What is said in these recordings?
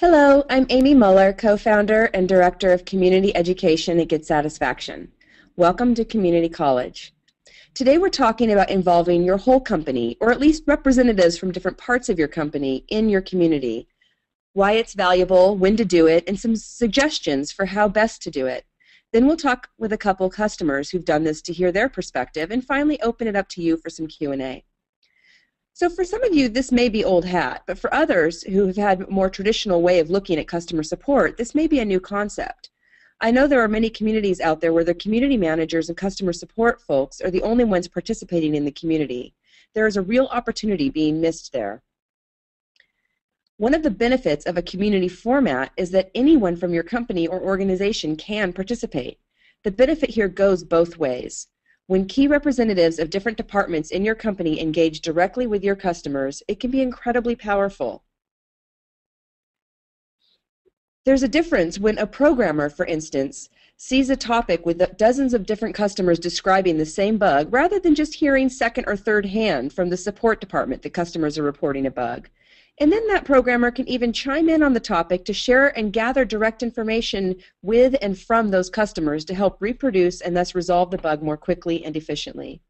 Hello, I'm Amy Muller, co-founder and director of community education at Get Satisfaction. Welcome to Community College. Today we're talking about involving your whole company, or at least representatives from different parts of your company, in your community, why it's valuable, when to do it, and some suggestions for how best to do it. Then we'll talk with a couple customers who've done this to hear their perspective, and finally open it up to you for some Q&A. So for some of you, this may be old hat, but for others who have had a more traditional way of looking at customer support, this may be a new concept. I know there are many communities out there where the community managers and customer support folks are the only ones participating in the community. There is a real opportunity being missed there. One of the benefits of a community format is that anyone from your company or organization can participate. The benefit here goes both ways. When key representatives of different departments in your company engage directly with your customers, it can be incredibly powerful. There's a difference when a programmer, for instance, sees a topic with dozens of different customers describing the same bug, rather than just hearing second or third hand from the support department that customers are reporting a bug. And then that programmer can even chime in on the topic to share and gather direct information with and from those customers to help reproduce and thus resolve the bug more quickly and efficiently.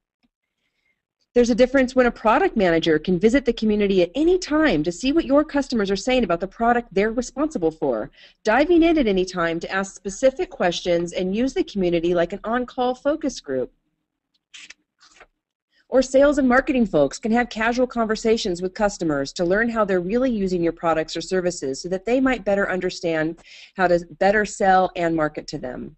There's a difference when a product manager can visit the community at any time to see what your customers are saying about the product they're responsible for, diving in at any time to ask specific questions and use the community like an on-call focus group. Or sales and marketing folks can have casual conversations with customers to learn how they're really using your products or services so that they might better understand how to better sell and market to them.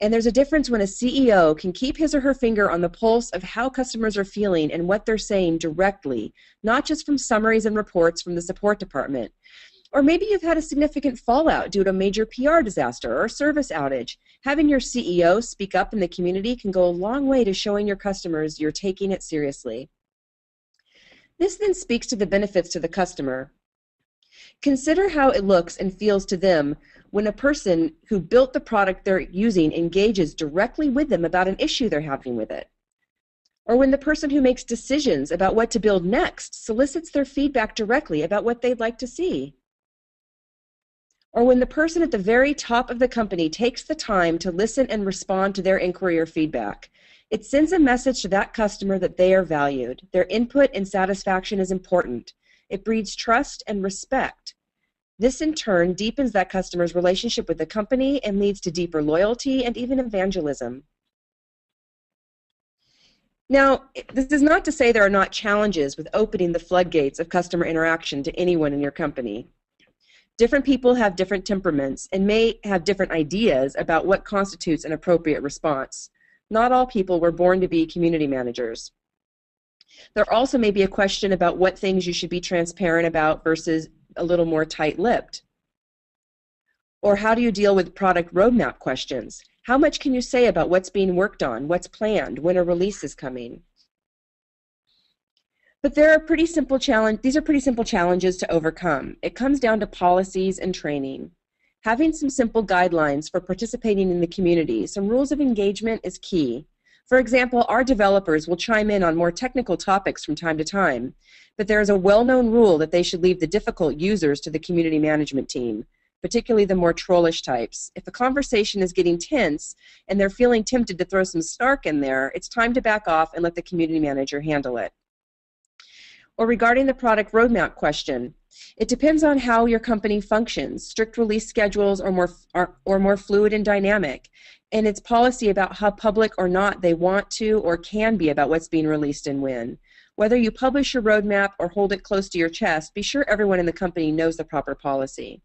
And there's a difference when a CEO can keep his or her finger on the pulse of how customers are feeling and what they're saying directly, not just from summaries and reports from the support department. Or maybe you've had a significant fallout due to a major PR disaster or a service outage. Having your CEO speak up in the community can go a long way to showing your customers you're taking it seriously. This then speaks to the benefits to the customer. Consider how it looks and feels to them when a person who built the product they're using engages directly with them about an issue they're having with it. Or when the person who makes decisions about what to build next solicits their feedback directly about what they'd like to see. Or when the person at the very top of the company takes the time to listen and respond to their inquiry or feedback. It sends a message to that customer that they are valued. Their input and satisfaction is important. It breeds trust and respect. This in turn deepens that customer's relationship with the company and leads to deeper loyalty and even evangelism. Now, this is not to say there are not challenges with opening the floodgates of customer interaction to anyone in your company. Different people have different temperaments and may have different ideas about what constitutes an appropriate response. Not all people were born to be community managers. There also may be a question about what things you should be transparent about versus a little more tight-lipped. Or how do you deal with product roadmap questions? How much can you say about what's being worked on, what's planned, when a release is coming? But these are pretty simple challenges to overcome. It comes down to policies and training. Having some simple guidelines for participating in the community, some rules of engagement is key. For example, our developers will chime in on more technical topics from time to time, but there is a well-known rule that they should leave the difficult users to the community management team, particularly the more trollish types. If a conversation is getting tense and they're feeling tempted to throw some snark in there, it's time to back off and let the community manager handle it. Or regarding the product roadmap question, it depends on how your company functions. Strict release schedules are more fluid and dynamic, and it's policy about how public or not they want to or can be about what's being released and when. Whether you publish your roadmap or hold it close to your chest, be sure everyone in the company knows the proper policy.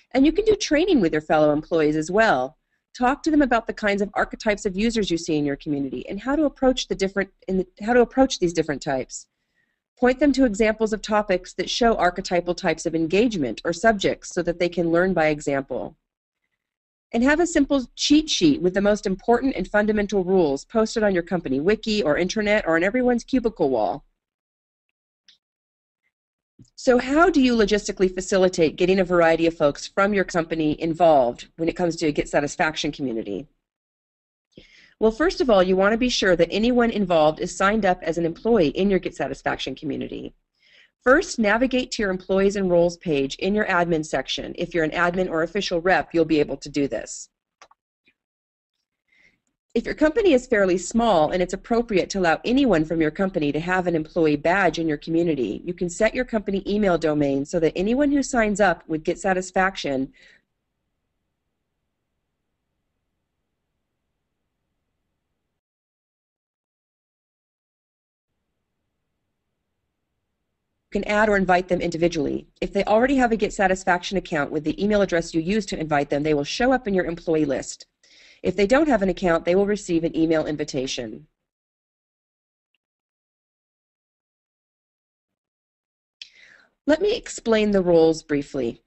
And you can do training with your fellow employees as well. Talk to them about the kinds of archetypes of users you see in your community and how to approach these different types. Point them to examples of topics that show archetypal types of engagement or subjects so that they can learn by example. And have a simple cheat sheet with the most important and fundamental rules posted on your company wiki or intranet or on everyone's cubicle wall. So how do you logistically facilitate getting a variety of folks from your company involved when it comes to a Get Satisfaction community? Well, first of all, you want to be sure that anyone involved is signed up as an employee in your Get Satisfaction community. First, navigate to your employees and roles page in your admin section. If you're an admin or official rep, you'll be able to do this. If your company is fairly small and it's appropriate to allow anyone from your company to have an employee badge in your community, you can set your company email domain so that anyone who signs up with Get Satisfaction can add or invite them individually. If they already have a Get Satisfaction account with the email address you use to invite them, they will show up in your employee list. If they don't have an account, they will receive an email invitation. Let me explain the roles briefly.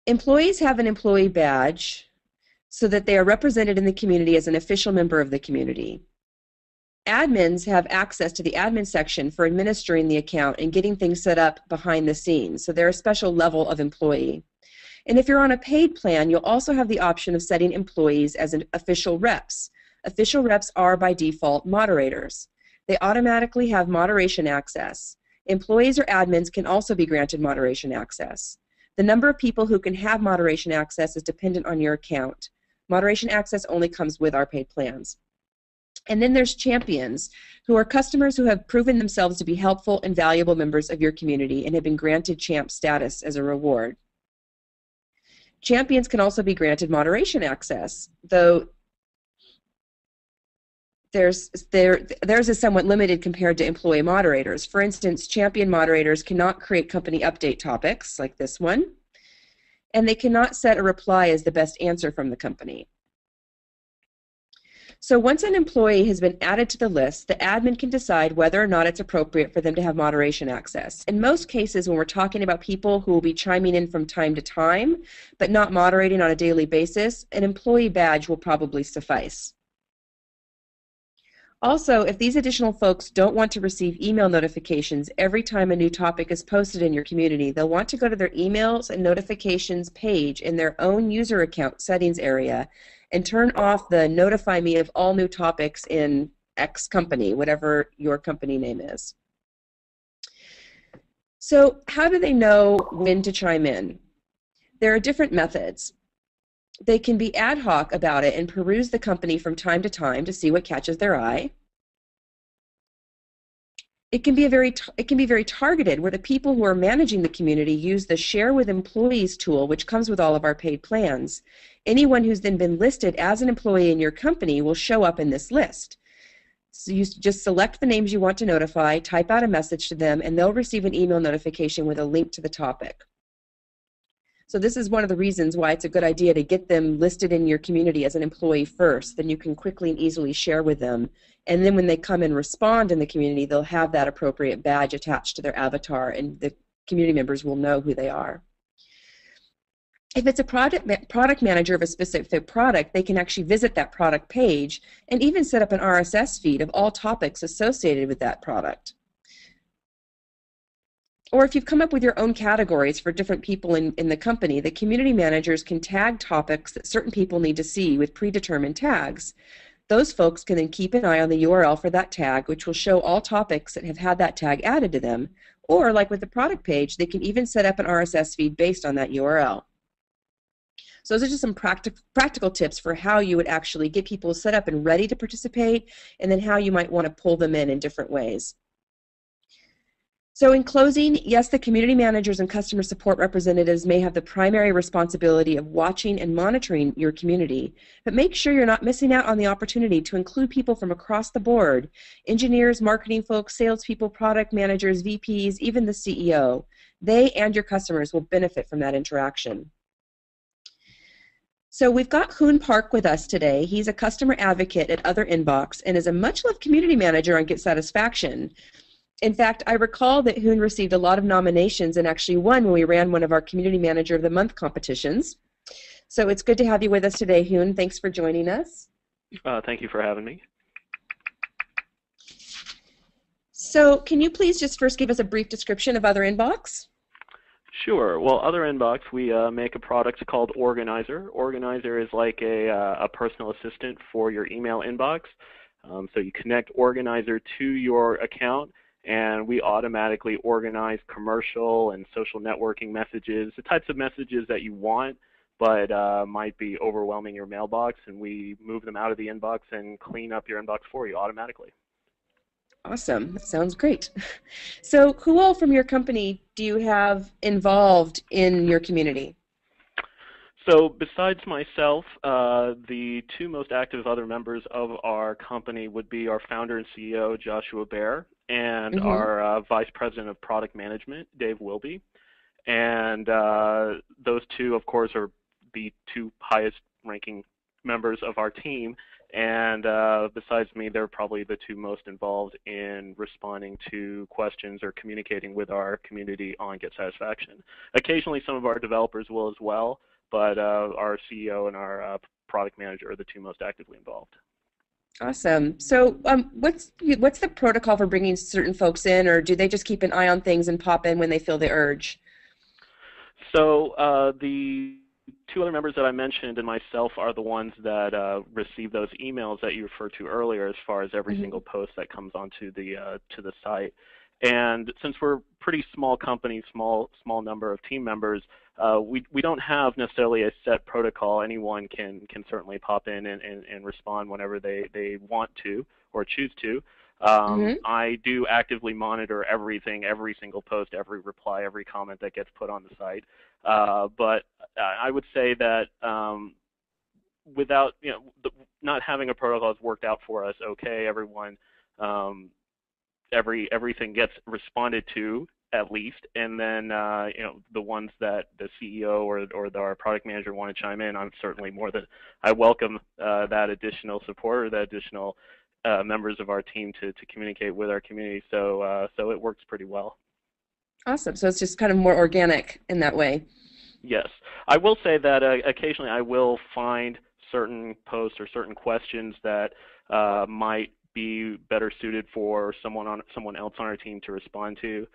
Employees have an employee badge so that they are represented in the community as an official member of the community. Admins have access to the admin section for administering the account and getting things set up behind the scenes, so they're a special level of employee. And if you're on a paid plan, you'll also have the option of setting employees as an official reps. Official reps are, by default, moderators. They automatically have moderation access. Employees or admins can also be granted moderation access. The number of people who can have moderation access is dependent on your account. Moderation access only comes with our paid plans. And then there's champions, who are customers who have proven themselves to be helpful and valuable members of your community and have been granted champ status as a reward. Champions can also be granted moderation access, though theirs is somewhat limited compared to employee moderators. For instance, champion moderators cannot create company update topics like this one, and they cannot set a reply as the best answer from the company. So once an employee has been added to the list, the admin can decide whether or not it's appropriate for them to have moderation access. In most cases, when we're talking about people who will be chiming in from time to time, but not moderating on a daily basis, an employee badge will probably suffice. Also, if these additional folks don't want to receive email notifications every time a new topic is posted in your community, they'll want to go to their emails and notifications page in their own user account settings area and turn off the notify me of all new topics in X company, whatever your company name is. So how do they know when to chime in? There are different methods. They can be ad hoc about it and peruse the company from time to time to see what catches their eye. It can be very targeted, where the people who are managing the community use the Share with Employees tool, which comes with all of our paid plans. Anyone who's then been listed as an employee in your company will show up in this list. So you just select the names you want to notify, type out a message to them, and they'll receive an email notification with a link to the topic. So this is one of the reasons why it's a good idea to get them listed in your community as an employee first. Then you can quickly and easily share with them. And then when they come and respond in the community, they'll have that appropriate badge attached to their avatar, and the community members will know who they are. If it's a product manager of a specific product, they can actually visit that product page and even set up an RSS feed of all topics associated with that product. Or if you've come up with your own categories for different people in the company, the community managers can tag topics that certain people need to see with predetermined tags. Those folks can then keep an eye on the URL for that tag, which will show all topics that have had that tag added to them. Or, like with the product page, they can even set up an RSS feed based on that URL. So those are just some practical tips for how you would actually get people set up and ready to participate, and then how you might want to pull them in different ways. So in closing, yes, the community managers and customer support representatives may have the primary responsibility of watching and monitoring your community, but make sure you're not missing out on the opportunity to include people from across the board: engineers, marketing folks, salespeople, product managers, VPs, even the CEO. They and your customers will benefit from that interaction. So we've got Hoon Park with us today. He's a customer advocate at Other Inbox and is a much-loved community manager on Get Satisfaction. In fact, I recall that Hoon received a lot of nominations and actually won when we ran one of our Community Manager of the Month competitions. So it's good to have you with us today, Hoon. Thanks for joining us. Thank you for having me. So can you please just first give us a brief description of Other Inbox? Sure. Well, Other Inbox, we make a product called Organizer. Organizer is like a personal assistant for your email inbox. So you connect Organizer to your account, and we automatically organize commercial and social networking messages, the types of messages that you want but might be overwhelming your mailbox, and we move them out of the inbox and clean up your inbox for you automatically. Awesome. That sounds great. So, who all from your company do you have involved in your community? So besides myself, the two most active other members of our company would be our founder and CEO, Joshua Bear, and Mm-hmm. our Vice President of Product Management, Dave Wilby. And those two, of course, are the two highest ranking members of our team. And besides me, they're probably the two most involved in responding to questions or communicating with our community on Get Satisfaction. Occasionally, some of our developers will as well, but our CEO and our product manager are the two most actively involved. Awesome. So, what's the protocol for bringing certain folks in, or do they just keep an eye on things and pop in when they feel the urge? So the two other members that I mentioned and myself are the ones that receive those emails that you referred to earlier, as far as every Mm-hmm. single post that comes onto the site. And since we're a pretty small company, small number of team members, we don't have necessarily a set protocol. Anyone can certainly pop in and respond whenever they want to or choose to. Mm-hmm. I do actively monitor everything, every single post, every reply, every comment that gets put on the site. But I would say that without, not having a protocol has worked out for us. Okay, everyone, um, everything gets responded to at least, and then the ones that the CEO or our product manager want to chime in, I'm certainly more than I welcome that additional support or that additional members of our team to communicate with our community. So it works pretty well. Awesome. So it's just kind of more organic in that way. Yes, I will say that occasionally I will find certain posts or certain questions that might be better suited for someone else on our team to respond to.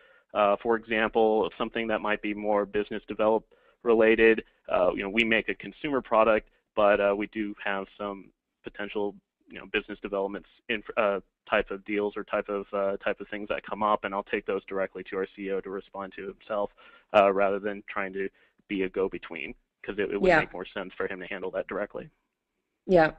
For example, something that might be more business develop related. We make a consumer product, but we do have some potential business developments in type of deals or type of things that come up, and I'll take those directly to our CEO to respond to himself, rather than trying to be a go-between, because it would Yeah. make more sense for him to handle that directly. Yeah.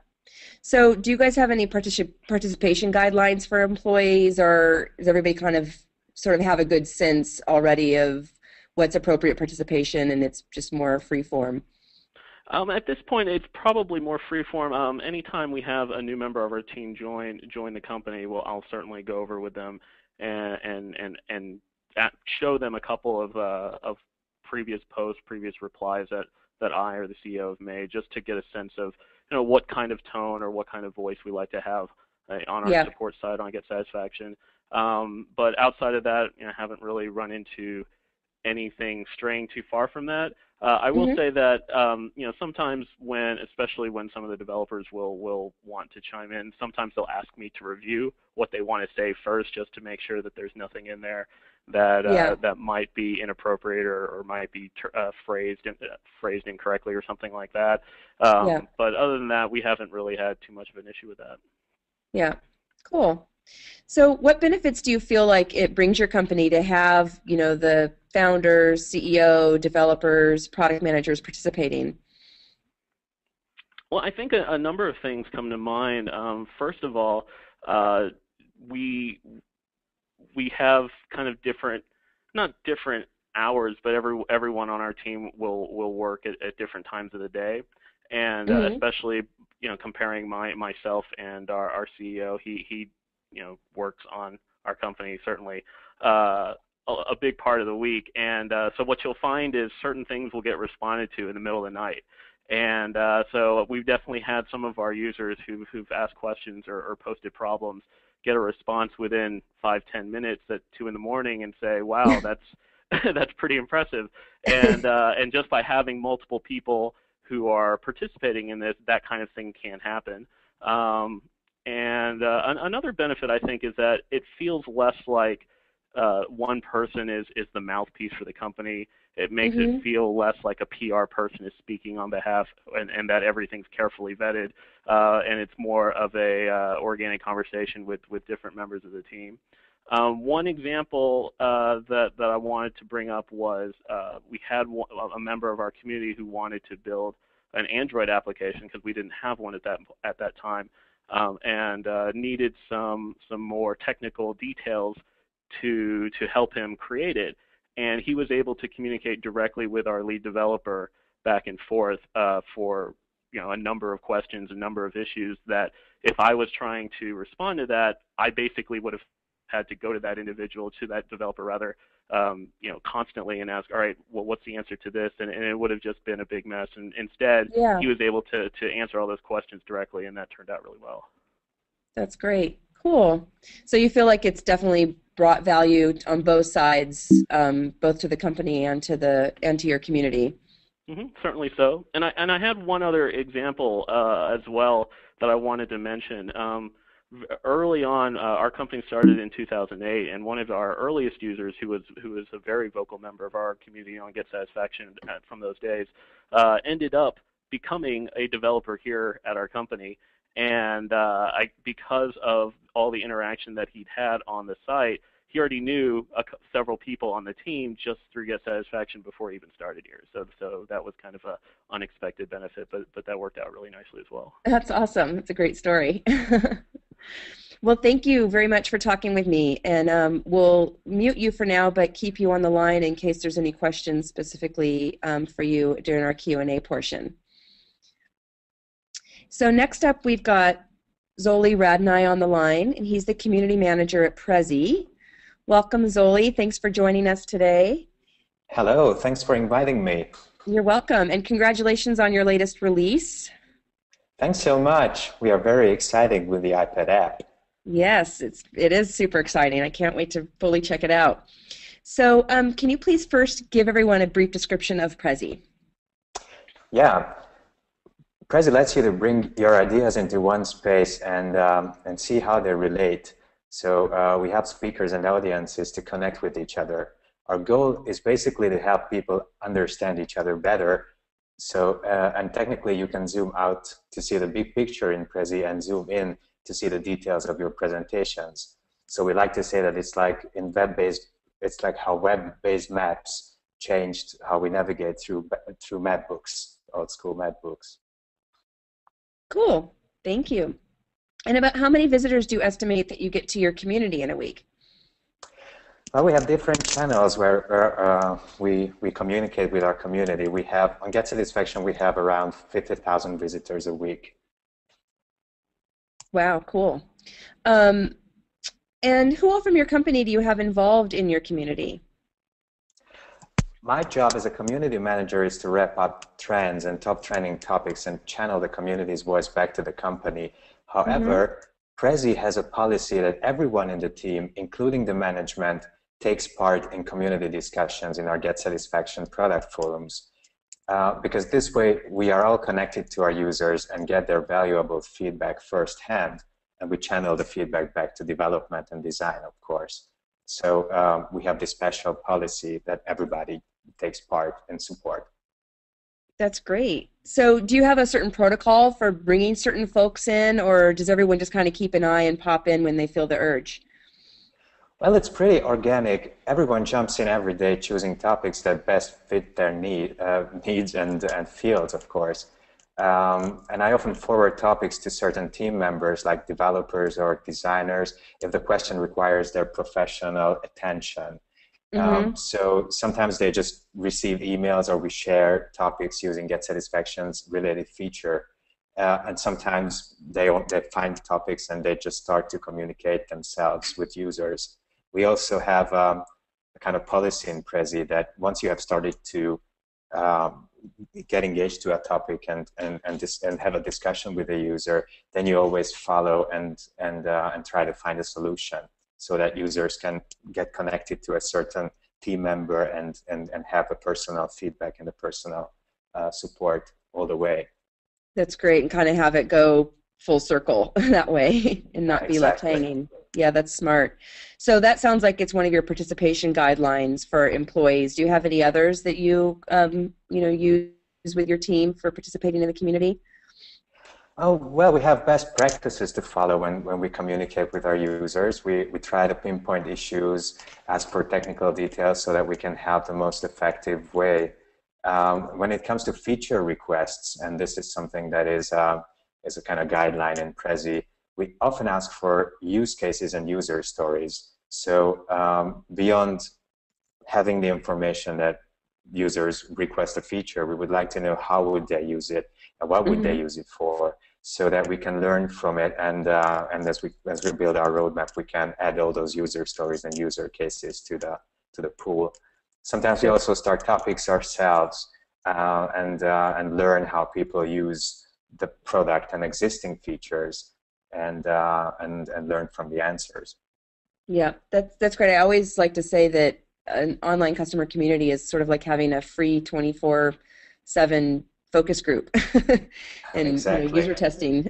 So, do you guys have any participation guidelines for employees, or does everybody kind of sort of have a good sense already of what's appropriate participation and it's just more free form? At this point, it's probably more freeform. Anytime we have a new member of our team join the company, well, I'll certainly go over with them and show them a couple of previous posts, previous replies that I or the CEO have made, just to get a sense of what kind of tone or what kind of voice we like to have on our Yeah. support side on Get Satisfaction. But outside of that, I haven't really run into anything straying too far from that. I will Hmm. say that sometimes especially when some of the developers will want to chime in, sometimes they'll ask me to review what they want to say first, just to make sure that there's nothing in there Yeah. that might be inappropriate or might be phrased incorrectly or something like that. Yeah. But other than that, we haven't really had too much of an issue with that. Yeah. Cool. So, what benefits do you feel like it brings your company to have, the founders, CEO, developers, product managers participating? Well, I think a number of things come to mind. First of all, uh, we we have kind of different, not different hours, but everyone on our team will work at different times of the day, and Hmm. especially comparing myself and our CEO, he works on our company certainly a big part of the week, and so what you'll find is certain things will get responded to in the middle of the night. And so we've definitely had some of our users who've asked questions or posted problems get a response within 5-10 minutes at 2 in the morning and say, "Wow, that's that's pretty impressive." And just by having multiple people who are participating in this, that kind of thing can happen. Um, and another benefit I think is that it feels less like one person is the mouthpiece for the company. It makes it Hmm. feel less like a PR person is speaking on behalf, and that everything's carefully vetted, and it's more of a organic conversation with different members of the team. One example that I wanted to bring up was we had a member of our community who wanted to build an Android application because we didn't have one at that time, and needed some more technical details to help him create it. And he was able to communicate directly with our lead developer back and forth for a number of questions, a number of issues that if I was trying to respond to that, I basically would have had to go to that individual, to that developer rather, constantly and ask, all right, well, what's the answer to this? And it would have just been a big mess. And instead, Yeah, he was able to answer all those questions directly, and that turned out really well. that's great. Cool. So you feel like it's definitely brought value on both sides, both to the company and to your community. Certainly so. And I had one other example as well that I wanted to mention. Early on, our company started in 2008, and one of our earliest users, who was a very vocal member of our community on Get Satisfaction from those days, ended up becoming a developer here at our company. And because of all the interaction that he'd had on the site, he already knew several people on the team just through Get Satisfaction before he even started here. So that was kind of a unexpected benefit, but that worked out really nicely as well. That's awesome. It's a great story. Well, thank you very much for talking with me, and we'll mute you for now, but keep you on the line in case there's any questions specifically for you during our Q&A portion. So next up, we've got Zoli Radnai on the line, and he's the community manager at Prezi. Welcome, Zoli. Thanks for joining us today. Hello. Thanks for inviting me. You're welcome, and congratulations on your latest release. Thanks so much. We are very excited with the iPad app. Yes, it is super exciting. I can't wait to fully check it out. So can you please first give everyone a brief description of Prezi? Yeah. Prezi lets you to bring your ideas into one space and see how they relate. So we help speakers and audiences to connect with each other. Our goal is basically to help people understand each other better. So, and technically you can zoom out to see the big picture in Prezi and zoom in to see the details of your presentations. So we like to say that it's like it's like how web-based maps changed how we navigate through map books, old school map books. Cool, thank you. And about how many visitors do you estimate that you get to your community in a week? Well, we have different channels where we communicate with our community. We have, on Get Satisfaction, we have around 50,000 visitors a week. Wow, cool. And who all from your company do you have involved in your community? My job as a community manager is to wrap up trends and top trending topics and channel the community's voice back to the company. However, Prezi has a policy that everyone in the team, including the management, takes part in community discussions in our Get Satisfaction product forums. Because this way we are all connected to our users and get their valuable feedback firsthand, and we channel the feedback back to development and design, of course. So we have this special policy that everybody takes part in support. That's great. So do you have a certain protocol for bringing certain folks in, or does everyone just kind of keep an eye and pop in when they feel the urge? Well, it's pretty organic. Everyone jumps in every day choosing topics that best fit their needs and fields, of course. And I often forward topics to certain team members like developers or designers if the question requires their professional attention. So sometimes they just receive emails or we share topics using Get Satisfaction's related feature. And sometimes they find topics and they just start to communicate themselves with users. We also have a kind of policy in Prezi that once you have started to get engaged to a topic and have a discussion with the user, then you always follow and try to find a solution so that users can get connected to a certain team member and have a personal feedback and a personal support all the way. That's great, and kind of have it go full circle that way and not be left hanging. Yeah, that's smart. So that sounds like it's one of your participation guidelines for employees. Do you have any others that you use with your team for participating in the community? Oh, well, we have best practices to follow when we communicate with our users. We try to pinpoint issues, ask for technical details so that we can have the most effective way. When it comes to feature requests, and this is something that is a kind of guideline in Prezi, we often ask for use cases and user stories. So beyond having the information that users request a feature, we would like to know how would they use it and what would they use it for, so that we can learn from it. And as we build our roadmap, we can add all those user stories and user cases to the pool. Sometimes we also start topics ourselves and learn how people use the product and existing features, and learn from the answers. Yeah, that's great. I always like to say that an online customer community is sort of like having a free 24/7 focus group and Exactly. user testing.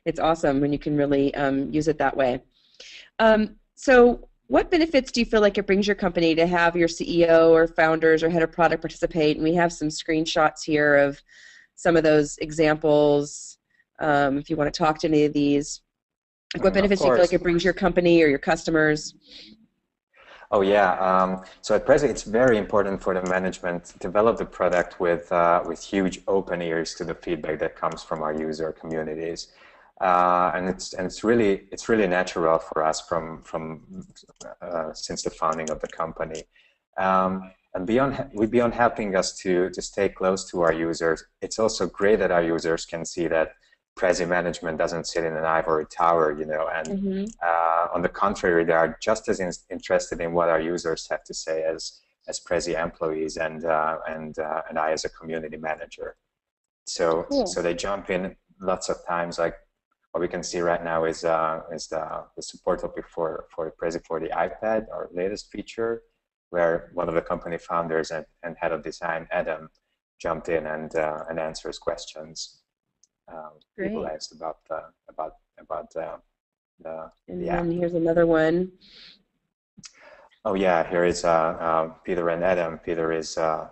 It's awesome when you can really use it that way. So what benefits do you feel like it brings your company to have your CEO or founders or head of product participate? And we have some screenshots here of some of those examples if you want to talk to any of these. Like what benefits do you feel like it brings your company or your customers? Oh yeah. So at present, it's very important for the management to develop the product with huge open ears to the feedback that comes from our user communities, and it's really natural for us from since the founding of the company. And beyond helping us to stay close to our users, it's also great that our users can see that Prezi management doesn't sit in an ivory tower, and on the contrary, they are just as interested in what our users have to say as Prezi employees and I as a community manager. So Cool. so they jump in lots of times. Like what we can see right now is the support topic for Prezi for the iPad, our latest feature, where one of the company founders and head of design, Adam, jumped in and answers questions people asked about And the app. then here's another one. Oh yeah, here is Peter and Adam. Peter is a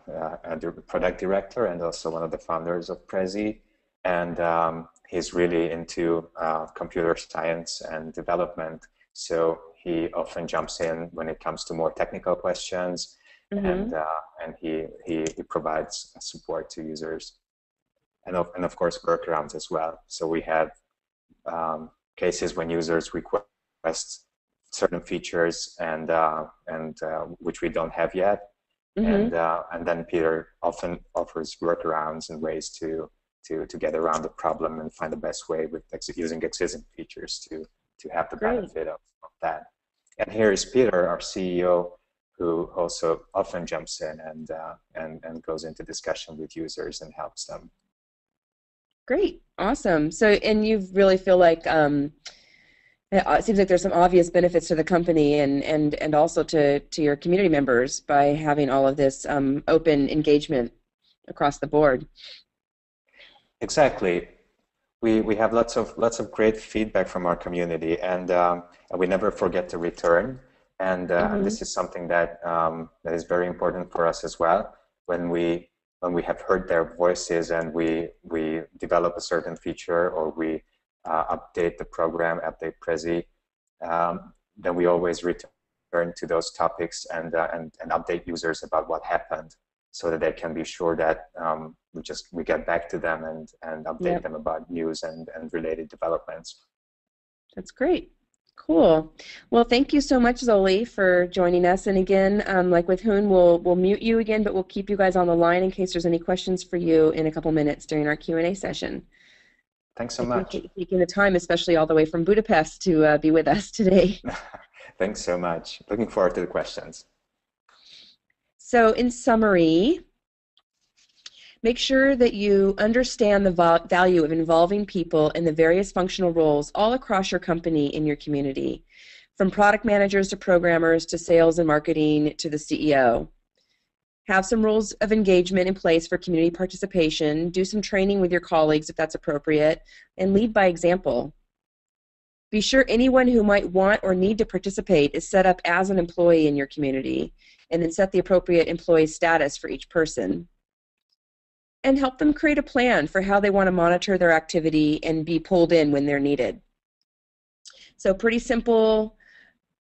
product director and also one of the founders of Prezi, and he's really into computer science and development. So he often jumps in when it comes to more technical questions, and he provides support to users. And of course workarounds as well. So we have cases when users request certain features and which we don't have yet, and then Peter often offers workarounds and ways to get around the problem and find the best way with using existing features to have the benefit of that. And here is Peter, our CEO, who also often jumps in and goes into discussion with users and helps them. Great, awesome. So, and you really feel like it seems like there's some obvious benefits to the company and also to your community members by having all of this open engagement across the board. Exactly. We have lots of great feedback from our community, and we never forget to return. And this is something that that is very important for us as well. When we have heard their voices and we develop a certain feature or we update the program, update Prezi, then we always return to those topics and update users about what happened, so that they can be sure that we get back to them and update them about news and related developments. That's great. Cool. Well, thank you so much, Zoli, for joining us. And again, like with Hoon, we'll mute you again, but we'll keep you guys on the line in case there's any questions for you in a couple minutes during our Q&A session. Thanks so much. Taking the time, especially all the way from Budapest, to be with us today. Thanks so much. Looking forward to the questions. So, in summary, make sure that you understand the value of involving people in the various functional roles all across your company in your community, from product managers to programmers to sales and marketing to the CEO. Have some rules of engagement in place for community participation, do some training with your colleagues if that's appropriate, and lead by example. Be sure anyone who might want or need to participate is set up as an employee in your community, and then set the appropriate employee status for each person. and help them create a plan for how they want to monitor their activity and be pulled in when they're needed. So pretty simple,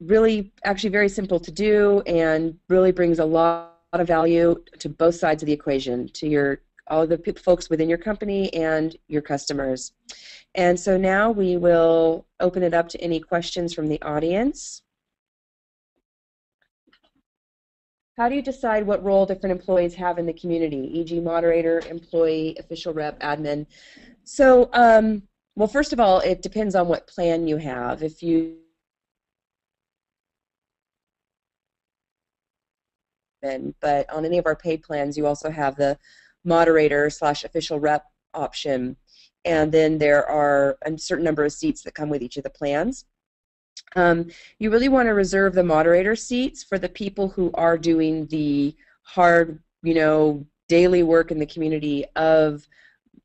really actually very simple to do, and really brings a lot of value to both sides of the equation, to all the folks within your company and your customers. And so now we will open it up to any questions from the audience. How do you decide what role different employees have in the community, e.g. moderator, employee, official rep, admin? So, well, first of all, it depends on what plan you have. If you but on any of our paid plans, you also have the moderator / official rep option, and then there are a certain number of seats that come with each of the plans. You really want to reserve the moderator seats for the people who are doing the hard, daily work in the community of,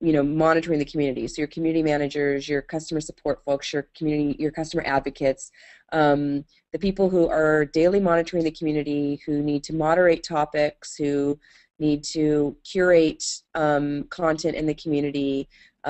monitoring the community. So your community managers, your customer support folks, your customer advocates, the people who are daily monitoring the community, who need to moderate topics, who need to curate content in the community.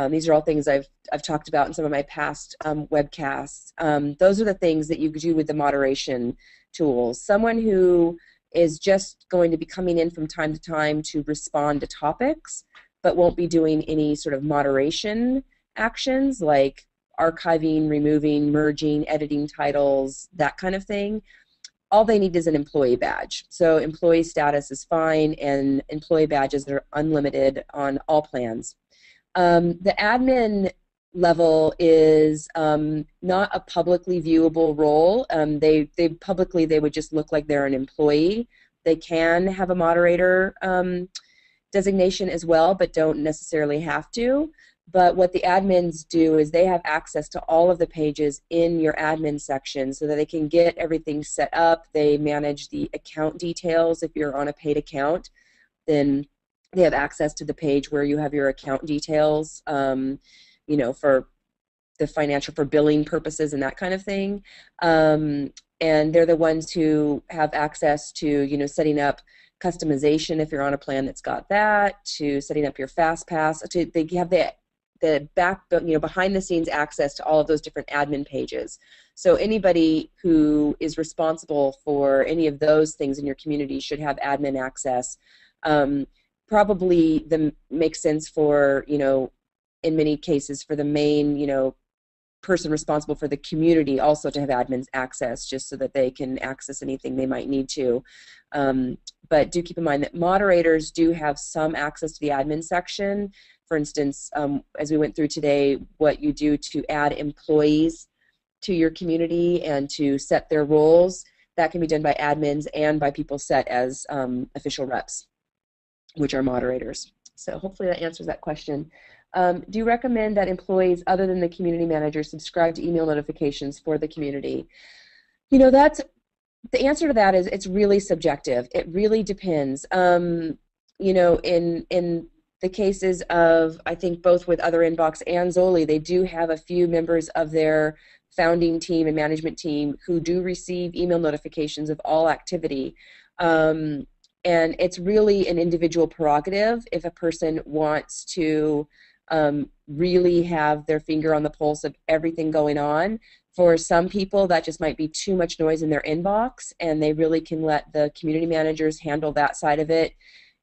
These are all things I've talked about in some of my past webcasts. Those are the things that you could do with the moderation tools. Someone who is just going to be coming in from time to time to respond to topics, but won't be doing any sort of moderation actions like archiving, removing, merging, editing titles, that kind of thing. All they need is an employee badge. So employee status is fine, and employee badges are unlimited on all plans. The admin level is not a publicly viewable role. They would just look like they're an employee. They can have a moderator designation as well, but don't necessarily have to. But what the admins do is they have access to all of the pages in your admin section so that they can get everything set up. They manage the account details. If you're on a paid account, then they have access to the page where you have your account details, for the financial, for billing purposes and that kind of thing. And they're the ones who have access to, setting up customization if you're on a plan that's got that, to setting up your FastPass. They have the back, behind the scenes access to all of those different admin pages. So anybody who is responsible for any of those things in your community should have admin access. Probably makes sense for, in many cases, for the main, person responsible for the community also to have admin access, just so that they can access anything they might need to. But do keep in mind that moderators do have some access to the admin section. For instance, as we went through today, what you do to add employees to your community and to set their roles, that can be done by admins and by people set as official reps, which are moderators. So hopefully that answers that question. Do you recommend that employees other than the community manager subscribe to email notifications for the community? That's the answer to that is it's really subjective. It really depends. In the cases of, I think both with Other Inbox and Zoli, they do have a few members of their founding team and management team who do receive email notifications of all activity. And it's really an individual prerogative if a person wants to really have their finger on the pulse of everything going on. For some people, that just might be too much noise in their inbox, and they really can let the community managers handle that side of it,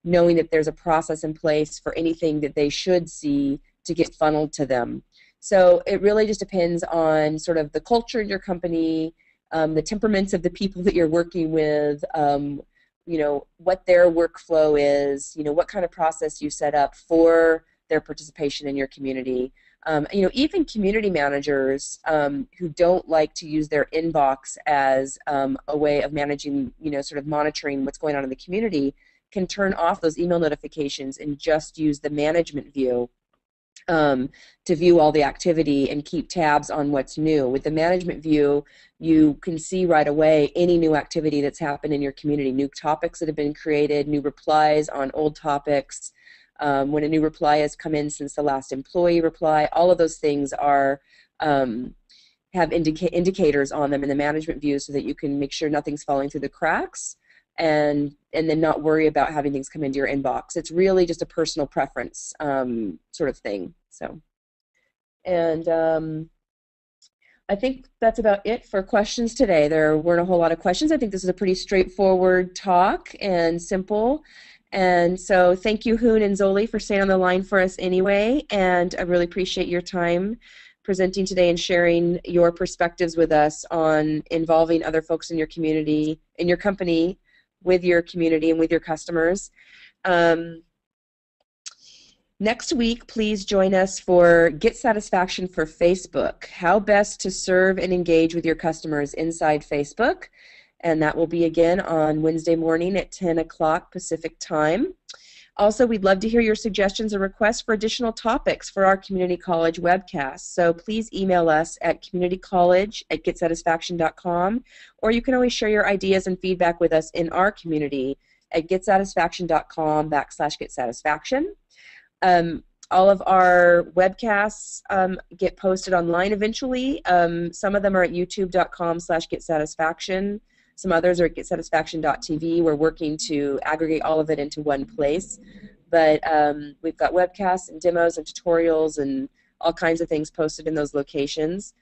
knowing that there's a process in place for anything that they should see to get funneled to them. So it really just depends on sort of the culture in your company, the temperaments of the people that you're working with, what their workflow is, what kind of process you set up for their participation in your community. Even community managers who don't like to use their inbox as a way of managing, sort of monitoring what's going on in the community, can turn off those email notifications and just use the management view to view all the activity and keep tabs on what's new. With the management view, you can see right away any new activity that's happened in your community, new topics that have been created, new replies on old topics, when a new reply has come in since the last employee reply. All of those things are have indicators on them in the management view so that you can make sure nothing's falling through the cracks. and then not worry about having things come into your inbox. It's really just a personal preference sort of thing. So, and I think that's about it for questions today. There weren't a whole lot of questions. I think this is a pretty straightforward talk and simple. And so thank you, Hoon and Zoli, for staying on the line for us anyway. And I really appreciate your time presenting today and sharing your perspectives with us on involving other folks in your community, in your company, with your community and with your customers. Next week, please join us for Get Satisfaction for Facebook, how best to serve and engage with your customers inside Facebook. And that will be again on Wednesday morning at 10 o'clock Pacific time. Also, we'd love to hear your suggestions or requests for additional topics for our Community College webcast. So please email us at communitycollege@getsatisfaction.com, or you can always share your ideas and feedback with us in our community at getsatisfaction.com/getsatisfaction. All of our webcasts get posted online eventually. Some of them are at youtube.com/getsatisfaction. Some others are at getsatisfaction.tv. We're working to aggregate all of it into one place. But we've got webcasts and demos and tutorials and all kinds of things posted in those locations.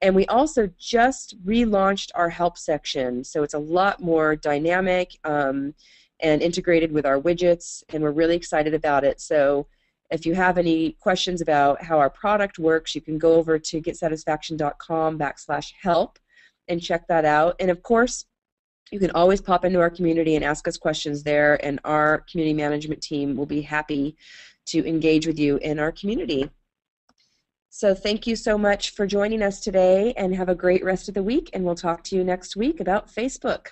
And we also just relaunched our help section, so it's a lot more dynamic and integrated with our widgets, and we're really excited about it. So if you have any questions about how our product works, you can go over to getsatisfaction.com/help and check that out. And of course, you can always pop into our community and ask us questions there, and our community management team will be happy to engage with you in our community. So thank you so much for joining us today, and have a great rest of the week, and we'll talk to you next week about Facebook.